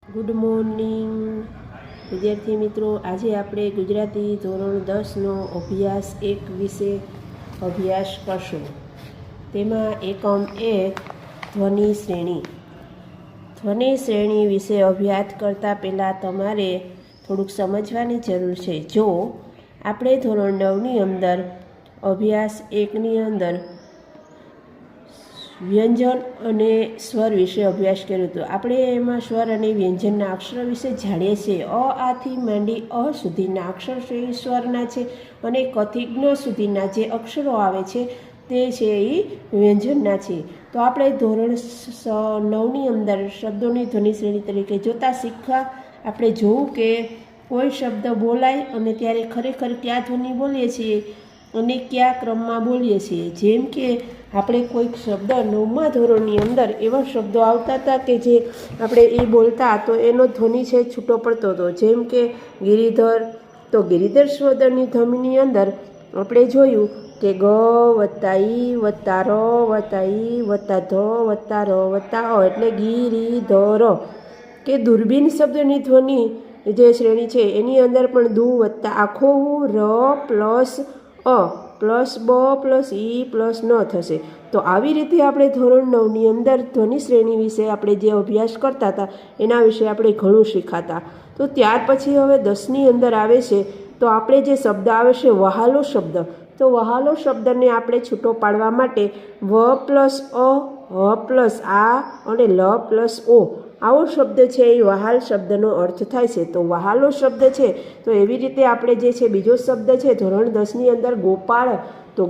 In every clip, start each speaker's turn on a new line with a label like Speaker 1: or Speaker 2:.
Speaker 1: Good morning વિદ્યાર્થી મિત્રો, આજે આપણે ગુજરાતી ધોરણ 10નો અભ્યાસ 1 વિશે અભ્યાસ કરશું. તેમાં એકમ 1 ધ્વનિ શ્રેણી. ધ્વનિ શ્રેણી વિશે અભ્યાસ કરતાં પહેલાં તમારે થોડુંક સમજવાની જરૂર છે. જો આપણે ધોરણ 9ની અંદર અભ્યાસ 1ની અંદર વ્યંજન અને સ્વર વિશે અભ્યાસ કર્યો હતો. આપણે એમાં સ્વર અને વ્યંજનના અક્ષરો વિશે જાણીએ છીએ. આથી માંડી અ સુધીના અક્ષર છે એ સ્વરના છે, અને કથી જ્ઞ સુધીના જે અક્ષરો આવે છે તે છે એ વ્યંજનના છે. તો આપણે ધોરણ 9ની અંદર શબ્દોની ધ્વનિ શ્રેણી તરીકે જોતા શીખવા આપણે જોવું કે કોઈ શબ્દ બોલાય અને ત્યારે ખરેખર કયા ધ્વનિ બોલીએ છીએ અને કયા ક્રમમાં બોલીએ છીએ. જેમ કે આપણે કોઈક શબ્દ 9મા ધોરણની અંદર એવા શબ્દો આવતા હતા કે જે આપણે એ બોલતા તો એનો ધ્વનિ છે છૂટો પડતો હતો. જેમ કે ગિરિધર. તો ગિરિધર શબ્દની ધ્વનિની અંદર આપણે જોયું કે ગ વત્તા ઈ વત્તા ર વત્તા ઈ વત્તા ધ વત્તા ર વત્તા અ એટલે ગિરિધર. કે દૂરબીન શબ્દની ધ્વનિ જે શ્રેણી છે એની અંદર પણ દુ વત્તા આખો ર પ્લસ અ પ્લસ બ પ્લસ ઈ પ્લસ ન થશે. તો આવી રીતે આપણે ધોરણ 9ની અંદર ધ્વનિ શ્રેણી વિશે આપણે જે અભ્યાસ કરતા હતા એના વિશે આપણે ઘણું શીખાતા. તો ત્યાર પછી હવે 10ની અંદર આવે છે તો આપણે જે શબ્દ આવે છે વહાલો શબ્દ. તો વહાલો શબ્દને આપણે છૂટો પાડવા માટે વ પ્લસ અ હ પ્લસ આ અને લ પ્લસ ઓ આવો શબ્દ છે એ વહાલ શબ્દનો અર્થ થાય છે. તો વહાલો શબ્દ છે તો એવી રીતે આપણે જે છે બીજો શબ્દ છે ધોરણ 10ની અંદર ગોપાળ. તો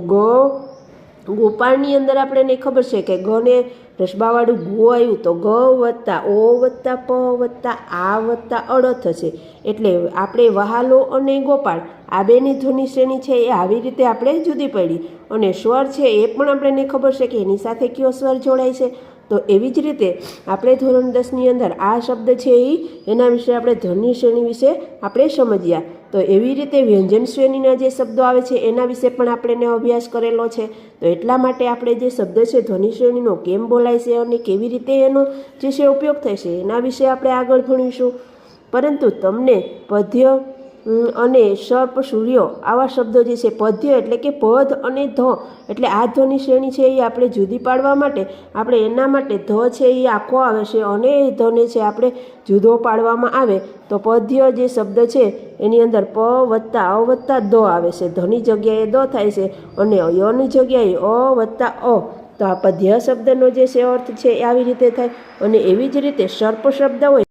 Speaker 1: ગોપાળની અંદર આપણને ખબર છે કે ગને રસબાવાળું ગો આવ્યું તો ગ વત્તા ઓ વત્તા પ વત્તા આ વત્તા અળ થશે. એટલે આપણે વહાલો અને ગોપાળ આ બેની ધ્વનિ શ્રેણી છે એ આવી રીતે આપણે જુદી પડી. અને સ્વર છે એ પણ આપણને ખબર છે કે એની સાથે કયો સ્વર જોડાય છે. તો એવી જ રીતે આપણે ધોરણ 10ની અંદર આ શબ્દ છે એના વિશે આપણે ધ્વનિ શ્રેણી વિશે આપણે સમજ્યા. તો એવી રીતે વ્યંજન શ્રેણીના જે શબ્દો આવે છે એના વિશે પણ આપણે અભ્યાસ કરેલો છે. તો એટલા માટે આપણે જે શબ્દ છે ધ્વનિ શ્રેણીનો કેમ બોલાય છે અને કેવી રીતે એનો જે છે ઉપયોગ થાય છે એના વિશે આપણે આગળ ભણીશું. પરંતુ તમને પદ્ય અને સર્પ સૂર્ય આવા શબ્દો જે છે પદ્ય એટલે કે પદ અને ધ એટલે આ ધ્વનિ શ્રેણી છે એ આપણે જુદી પાડવા માટે આપણે એના માટે ધ છે એ આખો આવે છે અને એ ધને છે આપણે જુદો પાડવામાં આવે તો પદ્ય જે શબ્દ છે એની અંદર પ વત્તા અ વત્તા દ આવે છે. ધની જગ્યાએ દ થાય છે અને યની જગ્યાએ અ વત્તા અ. તો આ પદ્ય શબ્દનો જે છે અર્થ છે એ આવી રીતે થાય. અને એવી જ રીતે સર્પ શબ્દ હોય